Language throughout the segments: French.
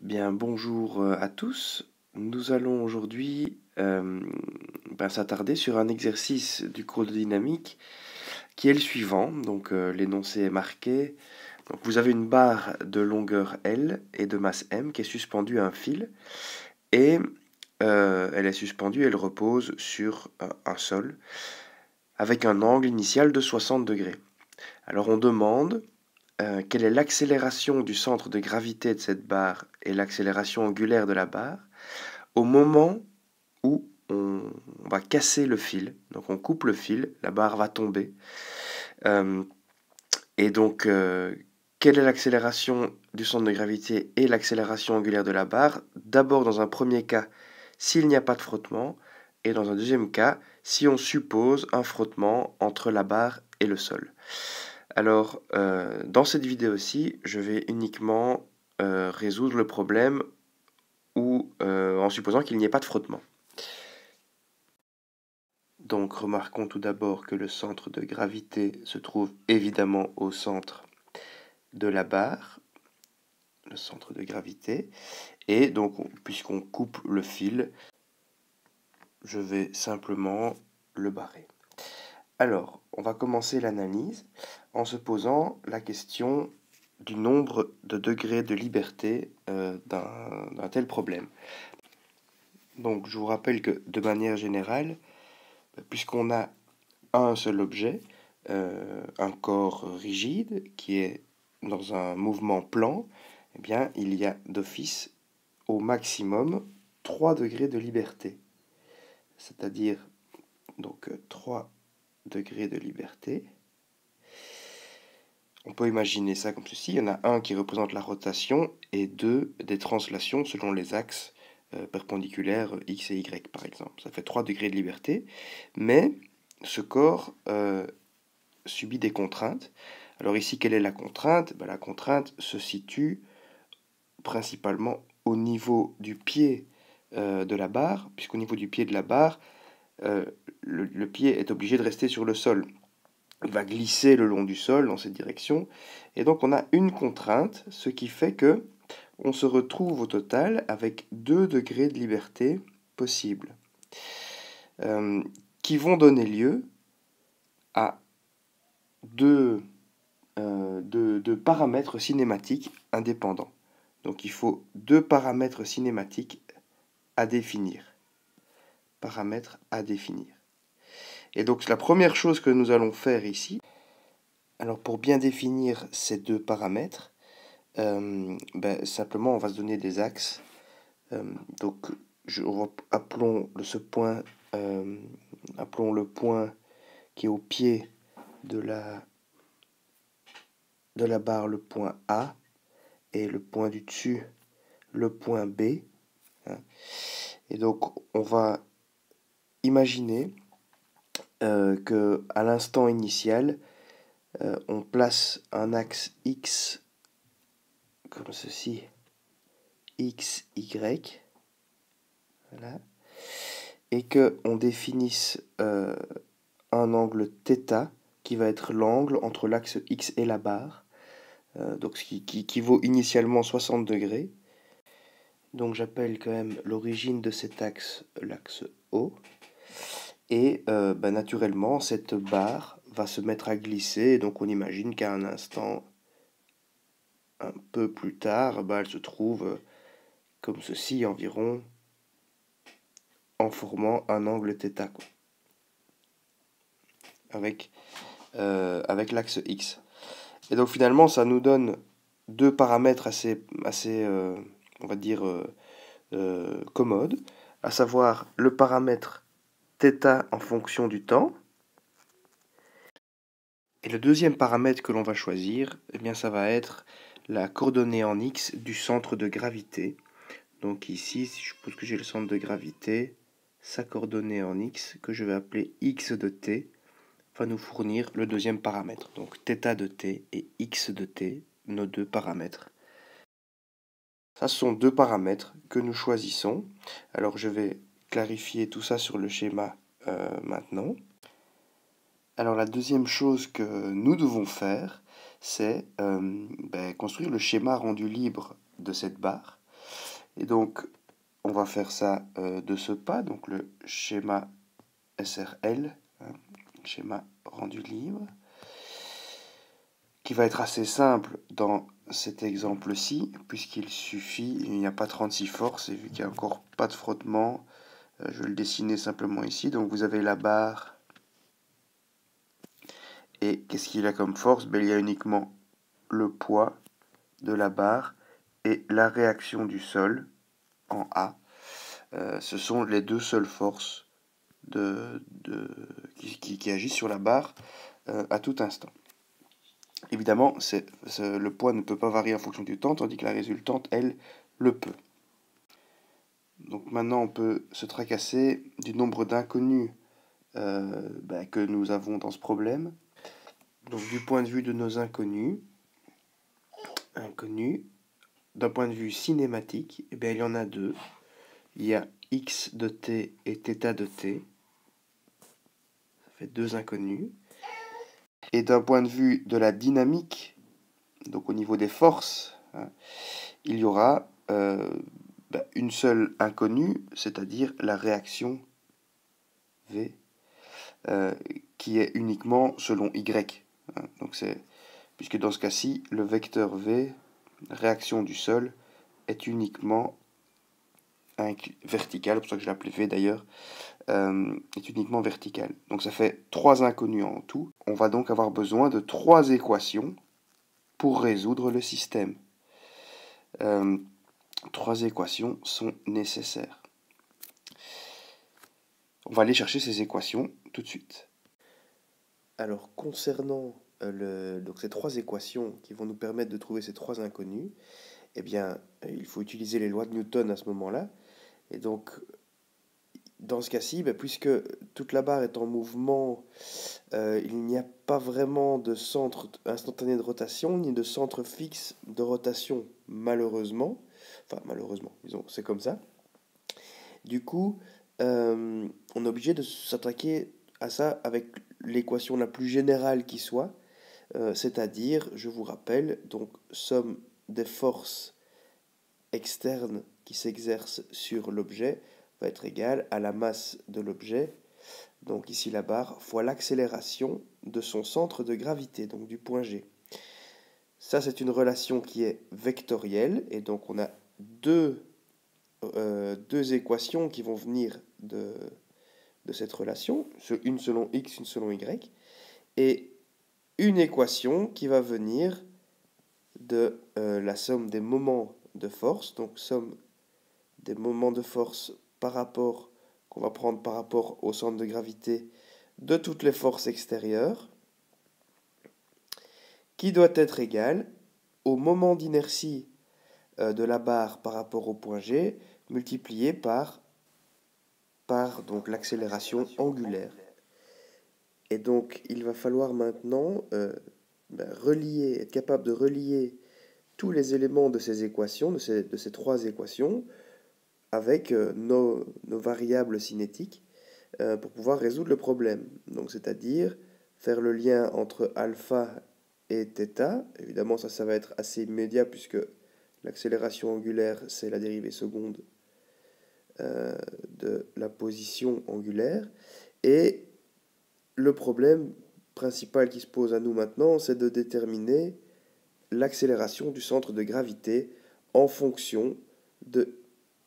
Bien, bonjour à tous. Nous allons aujourd'hui s'attarder sur un exercice du cours de dynamique qui est le suivant. Donc, l'énoncé est marqué. Donc, vous avez une barre de longueur L et de masse M qui est suspendue à un fil et elle est suspendue, elle repose sur un sol avec un angle initial de 60 degrés. Alors, on demande quelle est l'accélération du centre de gravité de cette barre et l'accélération angulaire de la barre au moment où on va casser le fil. Donc on coupe le fil, la barre va tomber. Et donc, quelle est l'accélération du centre de gravité et l'accélération angulaire de la barre? D'abord, dans un premier cas, s'il n'y a pas de frottement, et dans un deuxième cas, si on suppose un frottement entre la barre et le sol. Alors, dans cette vidéo-ci, je vais uniquement résoudre le problème en supposant qu'il n'y ait pas de frottement. Donc, remarquons tout d'abord que le centre de gravité se trouve évidemment au centre de la barre, le centre de gravité, et donc, puisqu'on coupe le fil, je vais simplement le barrer. Alors, on va commencer l'analyse en se posant la question du nombre de degrés de liberté d'un tel problème. Donc, je vous rappelle que, de manière générale, puisqu'on a un seul objet, un corps rigide qui est dans un mouvement plan, eh bien, il y a d'office au maximum 3 degrés de liberté. C'est-à-dire, donc, 3 degrés de liberté. On peut imaginer ça comme ceci. Il y en a un qui représente la rotation et 2 des translations selon les axes perpendiculaires X et Y, par exemple. Ça fait 3 degrés de liberté. Mais ce corps subit des contraintes. Alors ici, quelle est la contrainte? La contrainte se situe principalement au niveau du pied de la barre, puisqu'au niveau du pied de la barre, le pied est obligé de rester sur le sol. Il va glisser le long du sol dans cette direction. Et donc on a une contrainte, ce qui fait que on se retrouve au total avec 2 degrés de liberté possibles, qui vont donner lieu à deux paramètres cinématiques indépendants. Donc il faut 2 paramètres cinématiques à définir. Paramètres à définir. Et donc la première chose que nous allons faire ici, alors pour bien définir ces 2 paramètres, simplement on va se donner des axes. Donc appelons ce point, appelons le point qui est au pied de la barre le point A, et le point du dessus le point B. Et donc on va imaginer que à l'instant initial, on place un axe X comme ceci, X, Y, voilà, et que on définisse un angle θ qui va être l'angle entre l'axe X et la barre, donc ce qui vaut initialement 60 degrés. Donc j'appelle quand même l'origine de cet axe l'axe O. Et naturellement, cette barre va se mettre à glisser. Donc on imagine qu'à un instant un peu plus tard, elle se trouve comme ceci environ, en formant un angle θ, quoi, avec l'axe X. Et donc finalement, ça nous donne 2 paramètres assez on va dire, commodes, à savoir le paramètre θ en fonction du temps. Et le deuxième paramètre que l'on va choisir, eh bien, ça va être la coordonnée en X du centre de gravité. Donc ici, si je suppose que j'ai le centre de gravité, sa coordonnée en X, que je vais appeler X de t, va nous fournir le deuxième paramètre. Donc θ de t et X de t, nos 2 paramètres. Ça, ce sont 2 paramètres que nous choisissons. Alors je vais clarifier tout ça sur le schéma maintenant. Alors la deuxième chose que nous devons faire, c'est construire le schéma rendu libre de cette barre. Et donc, on va faire ça de ce pas, donc le schéma SRL, hein, schéma rendu libre, qui va être assez simple dans cet exemple-ci, puisqu'il suffit, il n'y a pas 36 forces, et vu qu'il n'y a encore pas de frottement, je vais le dessiner simplement ici. Donc vous avez la barre, et qu'est-ce qu'il a comme force? Ben, il y a uniquement le poids de la barre et la réaction du sol en A. Ce sont les deux seules forces qui agissent sur la barre à tout instant. Évidemment, le poids ne peut pas varier en fonction du temps, tandis que la résultante, elle, le peut. Donc maintenant, on peut se tracasser du nombre d'inconnus que nous avons dans ce problème. Donc du point de vue de nos inconnus, d'un point de vue cinématique, eh bien, il y en a deux. Il y a x de t et θ de t. Ça fait deux inconnus. Et d'un point de vue de la dynamique, donc au niveau des forces, hein, il y aura une seule inconnue, c'est-à-dire la réaction V, qui est uniquement selon Y. Hein. Donc puisque dans ce cas-ci, le vecteur V, réaction du sol, est uniquement vertical, c'est pour ça que je l'appelais V d'ailleurs, est uniquement vertical. Donc ça fait trois inconnus en tout. On va donc avoir besoin de trois équations pour résoudre le système. Trois équations sont nécessaires. On va aller chercher ces équations tout de suite. Alors, concernant donc ces trois équations qui vont nous permettre de trouver ces trois inconnus, eh bien, il faut utiliser les lois de Newton à ce moment-là. Et donc, dans ce cas-ci, puisque toute la barre est en mouvement, il n'y a pas vraiment de centre instantané de rotation, ni de centre fixe de rotation, malheureusement. Enfin, malheureusement, disons, c'est comme ça. Du coup, on est obligé de s'attaquer à ça avec l'équation la plus générale qui soit, c'est-à-dire, je vous rappelle, donc somme des forces externes qui s'exercent sur l'objet va être égale à la masse de l'objet, donc ici la barre, fois l'accélération de son centre de gravité, donc du point G. Ça, c'est une relation qui est vectorielle, et donc on a deux équations qui vont venir de cette relation, une selon x, une selon y, et une équation qui va venir de la somme des moments de force, donc somme des moments de force qu'on va prendre par rapport au centre de gravité de toutes les forces extérieures, qui doit être égale au moment d'inertie de la barre par rapport au point G, multiplié par donc l'accélération angulaire. Et donc, il va falloir maintenant être capable de relier tous les éléments de ces équations, de ces trois équations, avec nos variables cinétiques pour pouvoir résoudre le problème. Donc, c'est-à-dire faire le lien entre alpha et θ. Évidemment, ça va être assez immédiat puisque l'accélération angulaire, c'est la dérivée seconde de la position angulaire. Et le problème principal qui se pose à nous maintenant, c'est de déterminer l'accélération du centre de gravité en fonction de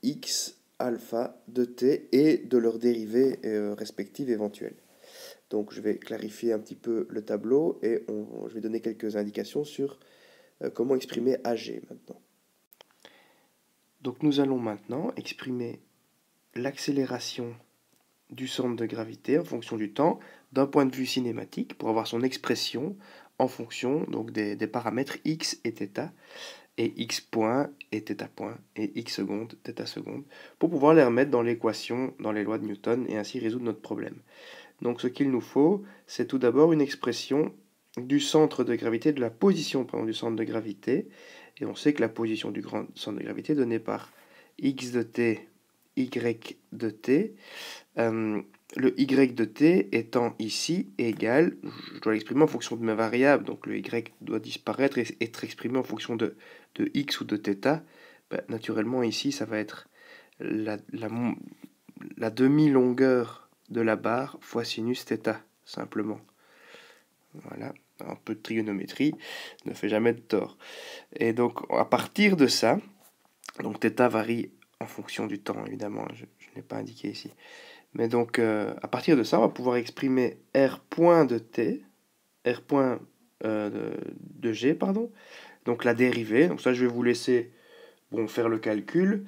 x alpha de t et de leurs dérivées respectives éventuelles. Donc je vais clarifier un petit peu le tableau et je vais donner quelques indications sur comment exprimer AG maintenant. Donc nous allons maintenant exprimer l'accélération du centre de gravité en fonction du temps d'un point de vue cinématique pour avoir son expression en fonction donc des paramètres x et θ, et x point et θ point et x seconde, θ seconde, pour pouvoir les remettre dans l'équation, dans les lois de Newton, et ainsi résoudre notre problème. Donc ce qu'il nous faut, c'est tout d'abord une expression du centre de gravité, de la position du centre de gravité, et on sait que la position du grand centre de gravité est donnée par x de t, y de t, le y de t étant ici égal, je dois l'exprimer en fonction de mes variables, donc le y doit disparaître et être exprimé en fonction de x ou de θ, ben, naturellement ici ça va être la demi-longueur de la barre fois sinus θ, simplement. Voilà, un peu de trigonométrie ne fait jamais de tort. Et donc à partir de ça, donc θ varie en fonction du temps, évidemment, je ne l'ai pas indiqué ici. Mais donc à partir de ça, on va pouvoir exprimer R point de t, R point de g, pardon, donc la dérivée. Donc ça, je vais vous laisser faire le calcul.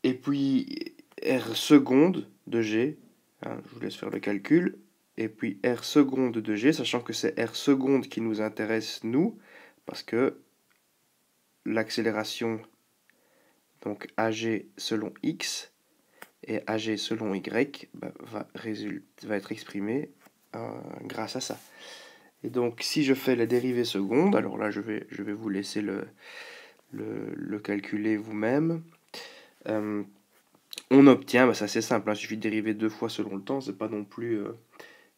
Et puis R seconde de g, hein, je vous laisse faire le calcul. Et puis R seconde de g, sachant que c'est R seconde qui nous intéresse, nous, parce que l'accélération, donc AG selon x, et AG selon y, bah, va être exprimée grâce à ça. Et donc si je fais la dérivée seconde, alors là je vais vous laisser le calculer vous-même. On obtient, bah, c'est assez simple, hein, il suffit de dériver 2 fois selon le temps, c'est pas non plus,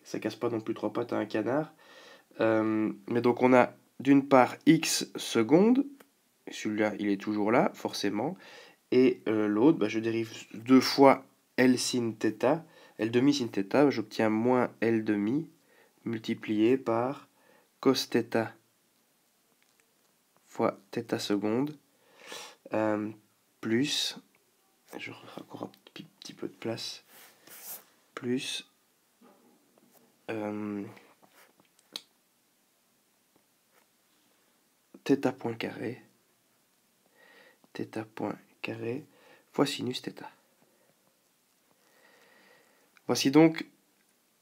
ça casse pas non plus 3 pattes à un canard. Mais donc on a d'une part x secondes, celui-là il est toujours là, forcément, et l'autre, bah, je dérive 2 fois L sin θ, L demi sin θ, j'obtiens moins L demi multiplié par cos θ fois θ seconde, plus, je refais encore un petit peu de place, plus θ point carré fois sinus θ. Voici donc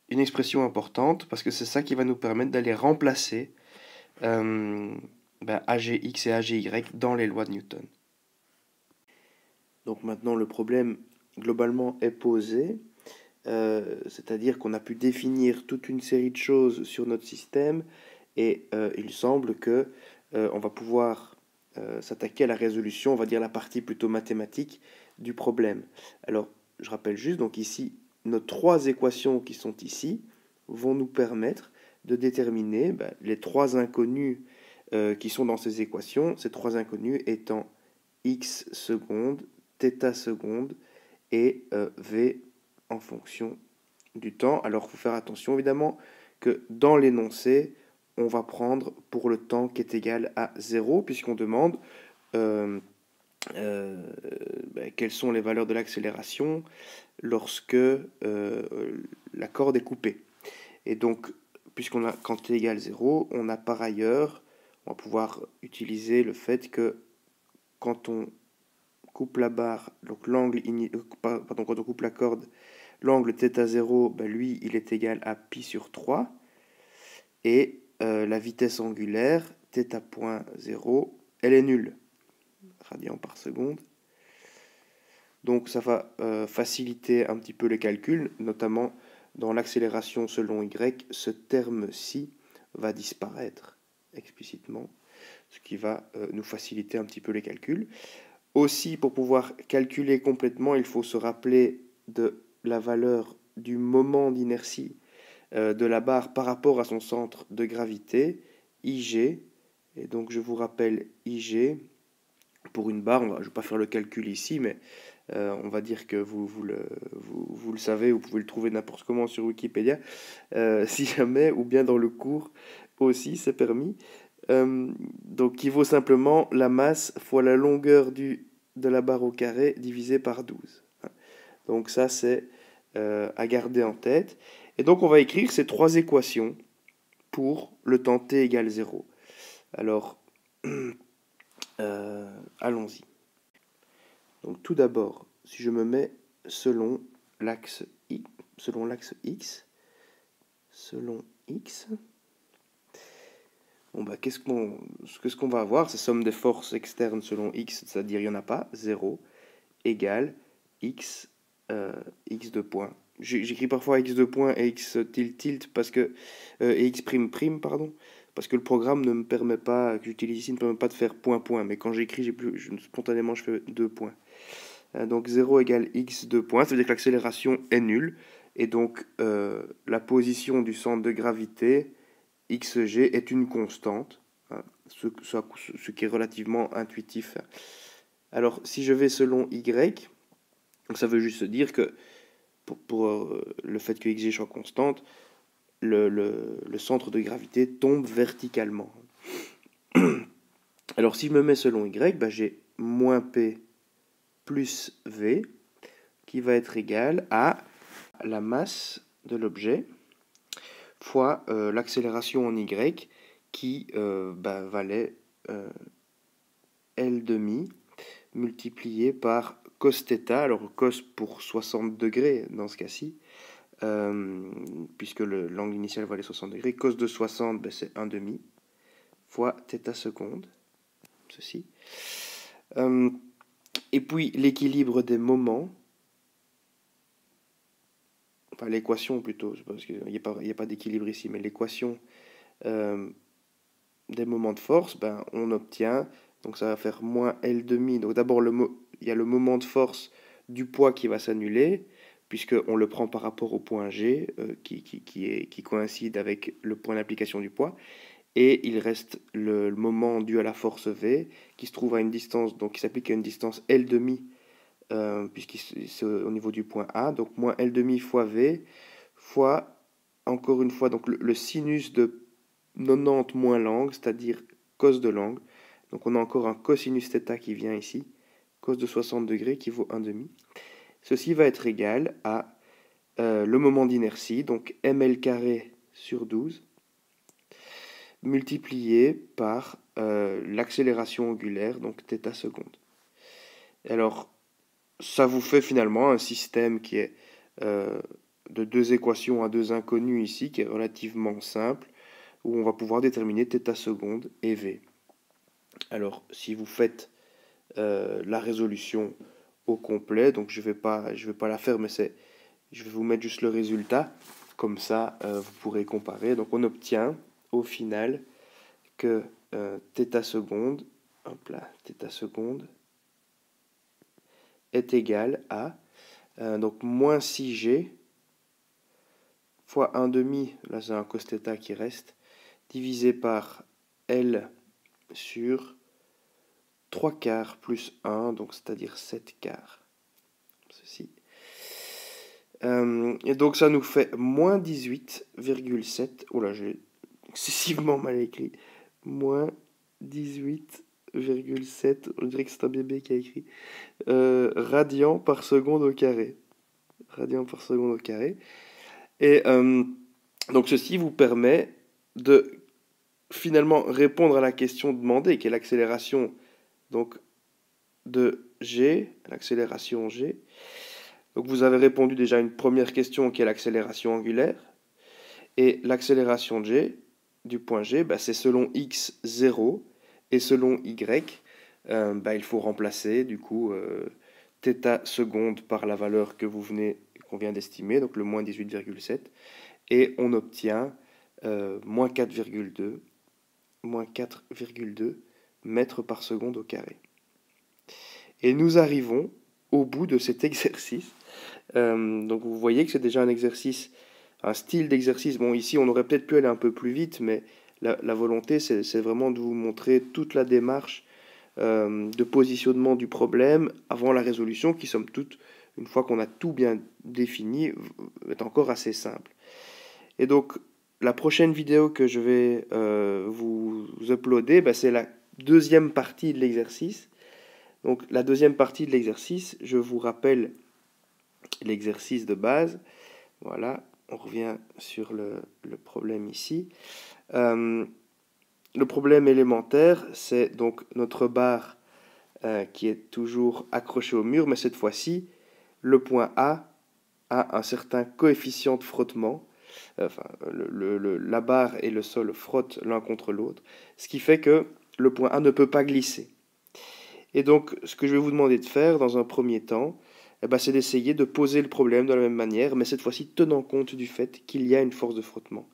une expression importante parce que c'est ça qui va nous permettre d'aller remplacer AGX et AGY dans les lois de Newton. Donc maintenant le problème globalement est posé, c'est-à-dire qu'on a pu définir toute une série de choses sur notre système et il semble que on va pouvoir s'attaquer à la résolution, on va dire la partie plutôt mathématique du problème. Alors je rappelle juste, donc ici nos 3 équations qui sont ici vont nous permettre de déterminer les 3 inconnus qui sont dans ces équations, ces 3 inconnus étant x secondes, θ seconde et v en fonction du temps. Alors il faut faire attention évidemment que dans l'énoncé, on va prendre pour le temps qui est égal à 0, puisqu'on demande quelles sont les valeurs de l'accélération lorsque la corde est coupée. Et donc, puisqu'on a quand t égale 0, on a par ailleurs, on va pouvoir utiliser le fait que quand on coupe la barre, donc l'angle, quand on coupe la corde, l'angle θ0, lui, il est égal à pi sur 3, et la vitesse angulaire, θ.0, elle est nulle, radians par seconde. Donc ça va faciliter un petit peu les calculs, notamment dans l'accélération selon y, ce terme-ci va disparaître explicitement, ce qui va nous faciliter un petit peu les calculs. Aussi, pour pouvoir calculer complètement, il faut se rappeler de la valeur du moment d'inertie de la barre par rapport à son centre de gravité, IG. Et donc je vous rappelle IG pour une barre, je ne vais pas faire le calcul ici, mais on va dire que vous le savez, vous pouvez le trouver n'importe comment sur Wikipédia, si jamais, ou bien dans le cours aussi, c'est permis. Donc qui vaut simplement la masse fois la longueur de la barre au carré divisé par 12. Donc ça, c'est à garder en tête. Et donc on va écrire ces 3 équations pour le temps t égale 0. Alors, allons-y. Donc tout d'abord, si je me mets selon l'axe x, qu'est-ce qu'on va avoir? C'est somme des forces externes selon x, c'est-à-dire il n'y en a pas, 0, égale x, x de point. J'écris parfois x de point et x tilde parce que et x prime prime, pardon, parce que le programme ne me permet pas, que j'utilise ici, ne permet pas de faire point point, mais quand j'écris, spontanément je fais 2 points. Donc 0 égale x de point, ça veut dire que l'accélération est nulle, et donc la position du centre de gravité xg est une constante, ce qui est relativement intuitif. Alors, si je vais selon Y, donc ça veut juste dire que pour le fait que xg soit constante, le centre de gravité tombe verticalement. Alors, si je me mets selon Y, bah, j'ai moins P plus V qui va être égal à la masse de l'objet fois l'accélération en Y qui valait L demi multiplié par cos θ, alors cos pour 60 degrés dans ce cas-ci, puisque l'angle initial valait 60 degrés, cos de 60 ben, c'est 1 demi fois θ seconde, ceci. Et puis l'équilibre des moments, enfin l'équation plutôt, parce qu'il n'y a pas d'équilibre ici, mais l'équation des moments de force, ben, on obtient, donc ça va faire moins L demi. Donc d'abord, il y a le moment de force du poids qui va s'annuler, puisqu'on le prend par rapport au point G, qui coïncide avec le point d'application du poids. Et il reste le moment dû à la force V, qui se trouve à une distance, donc qui s'applique à une distance L demi, puisqu'il au niveau du point A, donc moins L demi fois V, fois, encore une fois, donc le sinus de 90 moins l'angle, c'est-à-dire cos de l'angle. Donc on a encore un cosinus θ qui vient ici, cos de 60 degrés qui vaut 1 demi. Ceci va être égal à le moment d'inertie, donc ml carré sur 12, multiplié par l'accélération angulaire, donc θ seconde. Alors, ça vous fait finalement un système qui est de deux équations à deux inconnues ici, qui est relativement simple, où on va pouvoir déterminer θ seconde et V. Alors, si vous faites la résolution au complet, donc je vais pas la faire, mais je vais vous mettre juste le résultat, comme ça vous pourrez comparer. Donc on obtient au final que θ seconde, hop là, θ seconde est égal à donc moins 6G fois 1 demi, là c'est un cos θ qui reste, divisé par L sur 3 quarts plus 1, donc c'est-à-dire 7 quarts. Ceci. Et donc ça nous fait moins 18,7. Oh là, j'ai excessivement mal écrit. Moins 18,7. On dirait que c'est un bébé qui a écrit. Radians par seconde au carré. Radians par seconde au carré. Et donc ceci vous permet de finalement répondre à la question demandée, qui est l'accélération donc de G, l'accélération G. Donc vous avez répondu déjà à une première question qui est l'accélération angulaire. Et l'accélération G, du point G, bah, c'est selon x 0 et selon y, il faut remplacer du coup θ seconde par la valeur qu'on vient d'estimer, donc le moins 18,7, et on obtient moins 4,2 mètres par seconde au carré. Et nous arrivons au bout de cet exercice. Donc vous voyez que c'est déjà un exercice, un style d'exercice. Bon, ici on aurait peut-être pu aller un peu plus vite, mais la volonté c'est vraiment de vous montrer toute la démarche de positionnement du problème avant la résolution, qui somme toute, une fois qu'on a tout bien défini, est encore assez simple. Et donc la prochaine vidéo que je vais vous uploader, c'est la deuxième partie de l'exercice. Donc la deuxième partie de l'exercice, je vous rappelle l'exercice de base. Voilà, on revient sur le problème ici. Le problème élémentaire, c'est donc notre barre qui est toujours accrochée au mur, mais cette fois-ci, le point A a un certain coefficient de frottement. Enfin, la barre et le sol frottent l'un contre l'autre, ce qui fait que le point A ne peut pas glisser. Et donc, ce que je vais vous demander de faire dans un premier temps, c'est d'essayer de poser le problème de la même manière, mais cette fois-ci tenant compte du fait qu'il y a une force de frottement.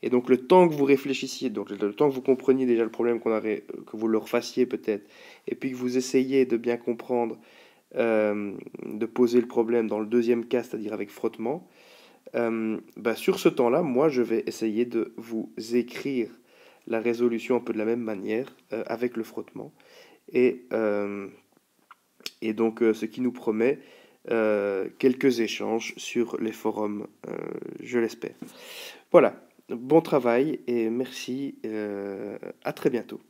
Et donc le temps que vous réfléchissiez, donc le temps que vous compreniez déjà le problème que vous le refassiez peut-être, et puis que vous essayiez de bien comprendre, de poser le problème dans le deuxième cas, c'est-à-dire avec frottement, sur ce temps-là, moi je vais essayer de vous écrire la résolution un peu de la même manière avec le frottement. Et, donc, ce qui nous promet quelques échanges sur les forums, je l'espère. Voilà, bon travail et merci, à très bientôt.